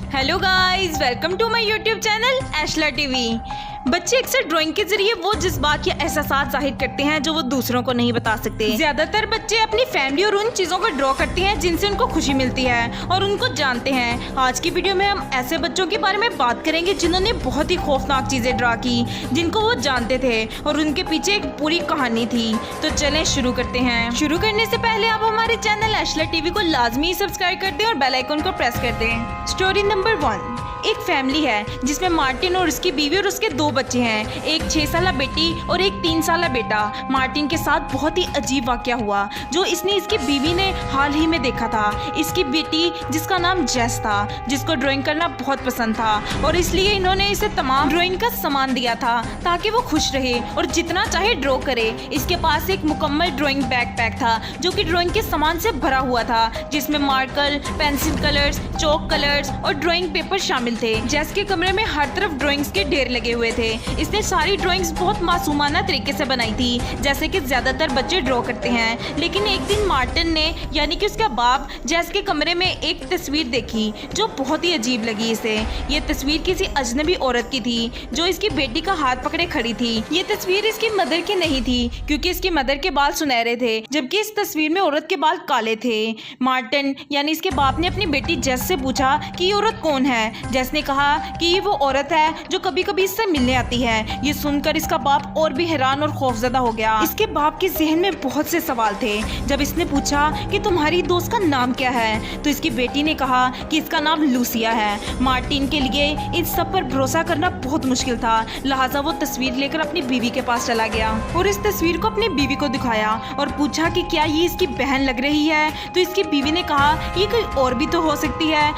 Hello guys, welcome to my YouTube channel एशला TV. बच्चे अक्सर ड्राइंग के जरिए वो जज्बात या एहसास जाहिर करते हैं जो वो दूसरों को नहीं बता सकते। ज्यादातर बच्चे अपनी फैमिली और उन चीजों को ड्रॉ करते हैं जिनसे उनको खुशी मिलती है और उनको जानते हैं। आज की वीडियो में हम ऐसे बच्चों के बारे में बात करेंगे जिन्होंने बहुत ही खौफनाक चीजें ड्रॉ की, जिनको वो जानते थे और उनके पीछे एक पूरी कहानी थी। तो चलें शुरू करते हैं। शुरू करने से पहले आप हमारे चैनल एशला टीवी को लाजमी सब्सक्राइब कर दें और बेल आइकन को प्रेस कर दें। Story number 1। एक फैमिली है जिसमें मार्टिन और उसकी बीवी और उसके 2 बच्चे हैं, एक 6 साला बेटी और एक 3 साला बेटा। मार्टिन के साथ बहुत ही अजीब वाकया हुआ जो इसकी बीवी ने हाल ही में देखा था। इसकी बेटी जिसका नाम जेस था, जिसको ड्राइंग करना बहुत पसंद था और इसलिए इन्होंने इसे तमाम ड्राइंग का सामान दिया था ताकि वो खुश रहे और जितना चाहे ड्रॉ करे। इसके पास एक मुकम्मल ड्राइंग बैकपैक था जो कि ड्राइंग के सामान से भरा हुआ था, जिसमें मार्कर, पेंसिल कलर्स, चौक कलर्स और ड्राइंग पेपर शामिल थे। जेस के कमरे में हर तरफ ड्राइंग्स के ढेर लगे हुए थे। इसने सारी ड्राइंग्स बहुत मासूमाना तरीके से बनाई थी, जैसे कि ज्यादातर बच्चे ड्रॉ करते हैं। लेकिन एक दिन मार्टिन ने यानी कि उसका बाप जेस के कमरे में एक तस्वीर देखी जो बहुत ही अजीब लगी इसे। ये तस्वीर किसी अजनबी औरत की थी जो इसकी बेटी का हाथ पकड़े खड़ी थी। ये तस्वीर इसकी मदर की नहीं थी क्योंकि इसकी मदर के बाल सुनहरे थे, जबकि इस तस्वीर में औरत के बाल काले थे। मार्टिन यानी इसके बाप ने अपनी बेटी जेस से पूछा कि ये औरत कौन है। जेस ने कहा कि ये वो औरत है जो कभी कभी इससे मिलने आती है। ये सुनकर इसका बाप और भी हैरान और खौफजदा हो गया। इसके बाप के जहन में बहुत से सवाल थे। जब इसने पूछा कि तुम्हारी दोस्त का नाम क्या है तो इसकी बेटी ने कहा कि इसका नाम लूसिया है। मार्टिन के लिए इन सब पर भरोसा करना बहुत मुश्किल था, लिहाजा वो तस्वीर लेकर अपनी बीवी के पास चला गया और इस तस्वीर को अपनी बीवी को दिखाया और पूछा कि क्या ये इसकी बहन लग रही है। तो इसकी बीवी ने कहा ये कोई और भी तो हो सकती है।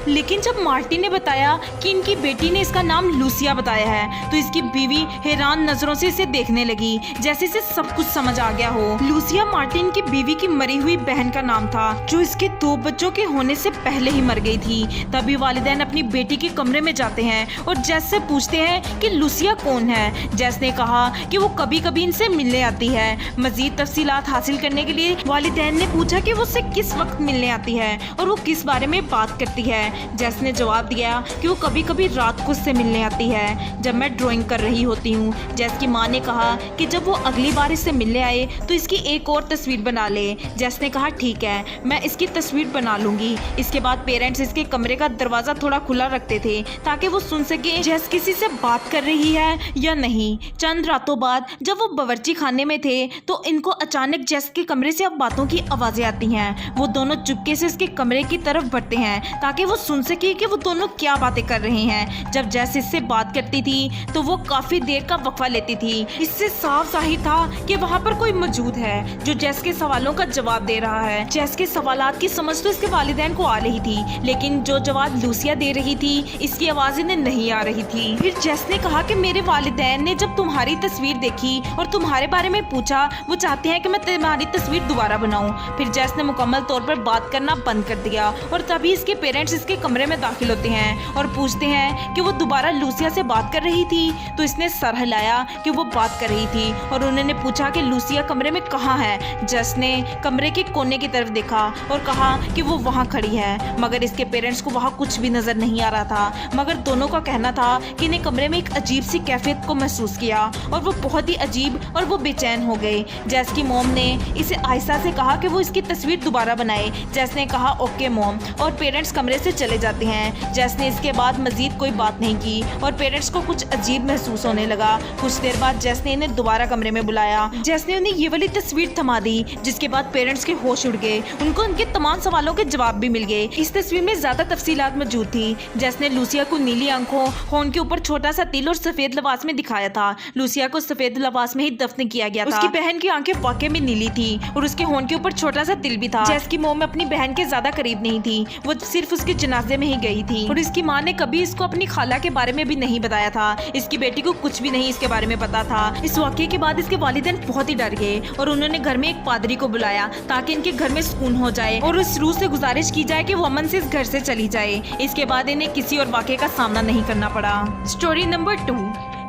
लेकिन जब मार्टिन ने बताया कि इनकी बेटी ने इसका नाम लूसिया बताया है तो इसकी बीवी हैरान नजरों से इसे देखने लगी, जैसे इसे सब कुछ समझ आ गया हो। लूसिया मार्टिन की बीवी की मरी हुई बहन का नाम था जो इसके 2 बच्चों के होने से पहले ही मर गई थी। तभी वालिदैन अपनी बेटी के कमरे में जाते हैं और जेस से पूछते हैं कि लूसिया कौन है। जेस ने कहा कि वो कभी कभी इनसे मिलने आती है। मजीद तफसीलात हासिल करने के लिए वालिदैन ने पूछा कि वो उससे किस वक्त मिलने आती है और वो किस बारे में बात करती है। जेस ने जवाब दिया कि वो कभी कभी रात को उससे मिलने आती है जब मैं ड्राइंग कर रही होती हूँ। जेस की माँ ने कहा कि जब वो अगली बार इससे मिलने आए तो इसकी एक और तस्वीर बना ले। जेस ने कहा ठीक है, मैं इसकी तस्वीर बना लूंगी। इसके बाद पेरेंट्स इसके कमरे का दरवाजा थोड़ा खुला रखते थे ताकि वो सुन सके जेस किसी से बात कर रही है या नहीं। चंद रातों बाद जब वो बावर्ची खाने में थे तो इनको अचानक जेस के कमरे से अब बातों की आवाजें आती हैं। वो दोनों चुपके से इसके कमरे की तरफ बढ़ते हैं ताकि वो सुन सके कि वो दोनों क्या बातें कर रहे हैं। जब जेस इससे बात करती थी तो वो काफी देर का वक्फा लेती थी। इससे साफ जाहिर था कि वहाँ पर कोई मौजूद है जो जेस के सवालों का जवाब दे रहा है। जेस के सवालात की समझ तो इसके वालिदैन को आ रही थी, लेकिन जो जवाब लूसिया दे रही थी इसकी आवाज इन्हें नहीं आ रही थी। फिर जेस ने कहा कि मेरे वालिदैन ने जब तुम्हारी तस्वीर देखी और तुम्हारे बारे में पूछा, वो चाहते हैं कि मैं तुम्हारी तस्वीर दोबारा बनाऊं। फिर जेस ने मुकम्मल तौर पर बात करना बंद कर दिया और तभी इसके पेरेंट्स इसके कमरे में दाखिल होते हैं और पूछते हैं कि वो दोबारा लूसिया से बात कर रही थी। तो इसने सर हिलाया कि वो बात कर रही थी और उन्होंने पूछा कि लूसिया कमरे में कहाँ है। जेस ने कमरे के कोने की तरफ देखा और कहा कि वो वहाँ खड़ी है, मगर इसके पेरेंट्स को वहाँ कुछ भी नजर नहीं आ रहा था। मगर दोनों का कहना था कि इन्हें कमरे में एक अजीब सी कैफियत को महसूस किया और वो बहुत ही अजीब और वो बेचैन हो गए। जेस की मोम ने इसे आहिस्ता से कहा कि वो इसकी तस्वीर दोबारा बनाए। जेस ने कहा ओके मोम और पेरेंट्स कमरे से चले जाते हैं। जेस ने इसके बाद मजीद कोई बात नहीं की और पेरेंट्स को कुछ अजीब महसूस होने लगा। कुछ देर बाद जेस ने इन्हें दोबारा कमरे में बुलाया। जेस ने उन्हें ये वाली तस्वीर थमा दी, जिसके बाद पेरेंट्स के होश उड़ गए। उनको उनके तमाम सवालों के जवाब भी मिल गए। इस तस्वीर में ज्यादा तफसीलात मौजूद थी। जेस ने लूसिया को नीली आंखों, होंठ के ऊपर छोटा सा तिल और सफेद लिबास में दिखाया था। लूसिया को सफेद लिबास में ही दफन किया गया था। उसकी बहन की आंखें वाकई में नीली थी और उसके होंठ के ऊपर छोटा सा तिल भी था। जेस की मोम अपनी बहन के ज्यादा करीब नहीं थी, वो सिर्फ उसके जनाजे में ही गई थी और इसकी माँ ने कभी इसको अपनी खाला के बारे में भी नहीं बताया था। इसकी बेटी को कुछ भी नहीं इसके बारे में पता था। इस वाकये के बाद इसके वालिदैन बहुत ही डर गए और उन्होंने घर में एक पादरी को बुलाया ताकि इनके घर में सुकून हो जाए और उस रूह से गुजारिश की जाए कि वो अमन से इस घर से चली जाए। इसके बाद इन्हें किसी और वाकये का सामना नहीं करना पड़ा। Story number 2।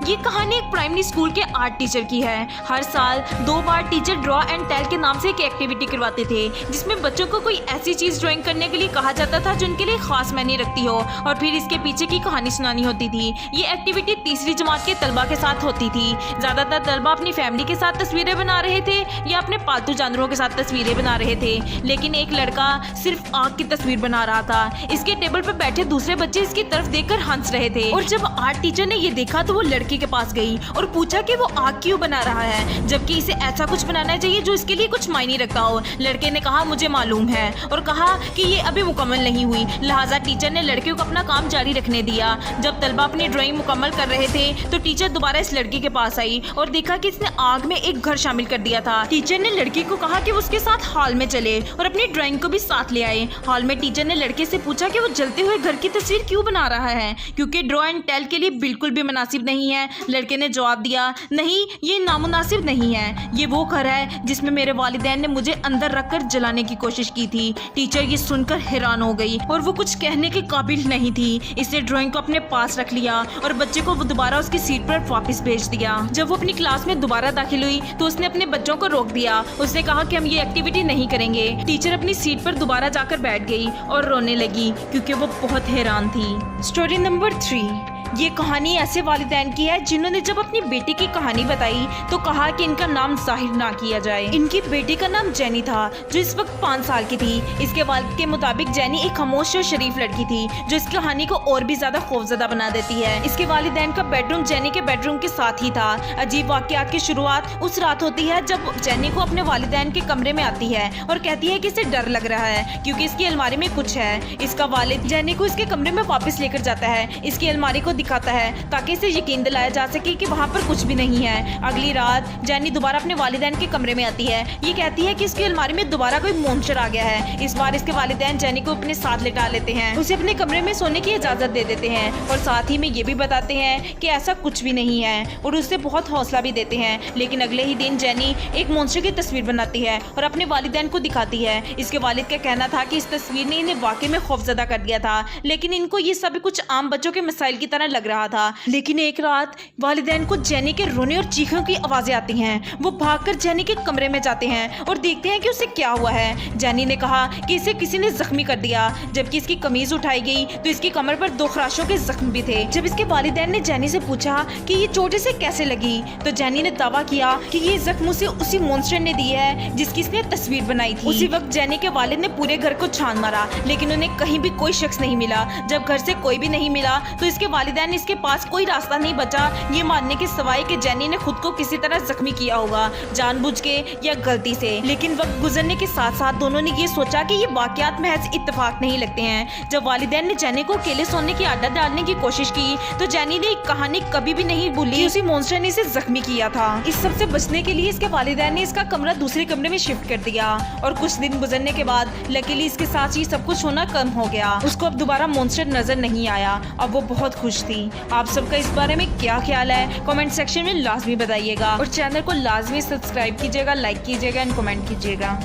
ये कहानी एक प्राइमरी स्कूल के आर्ट टीचर की है। हर साल 2 बार टीचर ड्रॉ एंड टेल के नाम से एक एक्टिविटी करवाते थे, जिसमें बच्चों को कोई ऐसी चीज ड्राइंग करने के लिए कहा जाता था जो उनके लिए खास मायने रखती हो, और फिर इसके पीछे की कहानी सुनानी होती थी। ये एक्टिविटी तीसरी जमात के तलबा के साथ होती थी। ज्यादातर तलबा अपनी फैमिली के साथ तस्वीरें बना रहे थे या अपने पालतू जानवरों के साथ तस्वीरें बना रहे थे, लेकिन एक लड़का सिर्फ आग की तस्वीर बना रहा था। इसके टेबल पर बैठे दूसरे बच्चे इसकी तरफ देखकर हंस रहे थे, और जब आर्ट टीचर ने ये देखा तो वो लड़के के पास गई और पूछा कि वो आग क्यों बना रहा है, जबकि इसे ऐसा कुछ बनाना चाहिए जो इसके लिए कुछ मायने रखता हो। लड़के ने कहा मुझे मालूम है, और कहा कि ये अभी मुकम्मल नहीं हुई। लिहाजा टीचर ने लड़के को अपना काम जारी रखने दिया। जब तलबा अपनी ड्राइंग मुकम्मल कर रहे थे तो टीचर दोबारा इस लड़के के पास आई और देखा कि इसने आग में एक घर शामिल कर दिया था। टीचर ने लड़के को कहा कि वो उसके साथ हॉल में चले और अपनी ड्राइंग को भी साथ ले आए। हॉल में टीचर ने लड़के से पूछा कि वो जलते हुए घर की तस्वीर क्यों बना रहा है, क्योंकि ड्रॉ एंड टेल के लिए बिल्कुल भी मुनासिब नहीं है। लड़के ने जवाब दिया, नहीं ये नामुनासिब नहीं है, ये वो घर है जिसमें मेरे वालिदैन ने मुझे अंदर रखकर जलाने की कोशिश की थी। टीचर ये सुनकर हैरान हो गई और वो कुछ कहने के काबिल नहीं थी। इसने ड्राइंग को अपने पास रख लिया और बच्चे को वो दोबारा उसकी सीट पर वापस भेज दिया। जब वो अपनी क्लास में दोबारा दाखिल हुई तो उसने अपने बच्चों को रोक दिया। उसने कहा कि हम ये एक्टिविटी नहीं करेंगे। टीचर अपनी सीट पर दोबारा जाकर बैठ गई और रोने लगी क्योंकि वो बहुत हैरान थी। Story number 3। ये कहानी ऐसे वालिदैन की है जिन्होंने जब अपनी बेटी की कहानी बताई तो कहा कि इनका नाम जाहिर ना किया जाए। इनकी बेटी का नाम जेनी था, जो इस वक्त 5 साल की थी। इसके वालिद के मुताबिक जेनी एक खामोश और शरीफ लड़की थी, जो इस कहानी को और भी ज्यादा खौफजदा बना देती है। इसके वालिदैन का बेडरूम जेनी के बेडरूम के साथ ही था। अजीब वाकयात की शुरुआत उस रात होती है जब जेनी को अपने वालिदैन के कमरे में आती है और कहती है कि इसे डर लग रहा है क्योंकि इसकी अलमारी में कुछ है। इसका वालिद जेनी को इसके कमरे में वापस लेकर जाता है, इसकी अलमारी को दिखाता है ताकि इसे यकीन दिलाया जा सके कि वहाँ पर कुछ भी नहीं है। अगली रात जेनी दोबारा अपने वालिदैन के कमरे में आती है। ये कहती है कि इसकी अलमारी में दोबारा कोई मॉन्स्टर आ गया है। इस बार इसके वालिदैन जेनी को अपने साथ लिटा लेते हैं, उसे अपने कमरे में सोने की इजाजत दे देते हैं और साथ ही में ये भी बताते हैं कि ऐसा कुछ भी नहीं है और उसे बहुत हौसला भी देते हैं। लेकिन अगले ही दिन जेनी एक मॉन्स्टर की तस्वीर बनाती है और अपने वालिदैन को दिखाती है। इसके वालिद का कहना था कि इस तस्वीर ने इन्हें वाकई में खौफजदा कर दिया था, लेकिन इनको ये सब कुछ आम बच्चों के मसाइल की तरह लग रहा था। लेकिन एक रात वालिदैन को जेनी के रोने और चीखों की आवाजें आती हैं। वो भागकर जेनी के कमरे में जाते हैं और देखते हैं कि उसे क्या हुआ है। जेनी ने कहा कि इसे किसी ने जख्मी कर दिया। जबकि इसकी कमीज उठाई गई तो इसकी कमर पर 2 खराशों के जख्म भी थे। जब इसके वालिदैन ने जेनी से पूछा कि ये चोट इसे कैसे लगी तो जेनी ने दावा किया कि ये जख्म उसे उसी मॉन्स्टर ने दी है जिसकी इसने तस्वीर बनाई थी। उसी वक्त जेनी के वालिद ने पूरे घर को छान मारा, लेकिन उन्हें कहीं भी कोई शख्स नहीं मिला। जब घर से कोई भी नहीं मिला तो इसके वालिदैन ने इसके पास कोई रास्ता नहीं बचा ये मानने के सिवाय कि जेनी ने खुद को किसी तरह जख्मी किया होगा, जानबूझ के या गलती से। लेकिन वक्त गुजरने के साथ साथ दोनों ने ये सोचा कि ये वाकयात महज इत्तेफाक नहीं लगते हैं। जब वालिदैन ने जेनी को अकेले सोने की आदत डालने की कोशिश की तो जेनी ने एक कहानी कभी भी नहीं भूली कि उसी मॉन्स्टर ने इसे जख्मी किया था। इस सब से बचने के लिए इसके वालिदैन ने इसका कमरा दूसरे कमरे में शिफ्ट कर दिया और कुछ दिन गुजरने के बाद लकीली इसके साथ ये सब कुछ होना कम हो गया। उसको अब दोबारा मॉन्स्टर नजर नहीं आया। अब वो बहुत खुश थी। आप सबका इस बारे में क्या ख्याल है कमेंट सेक्शन में लाजमी बताइएगा और चैनल को लाजमी सब्सक्राइब कीजिएगा, लाइक कीजिएगा एंड कमेंट कीजिएगा।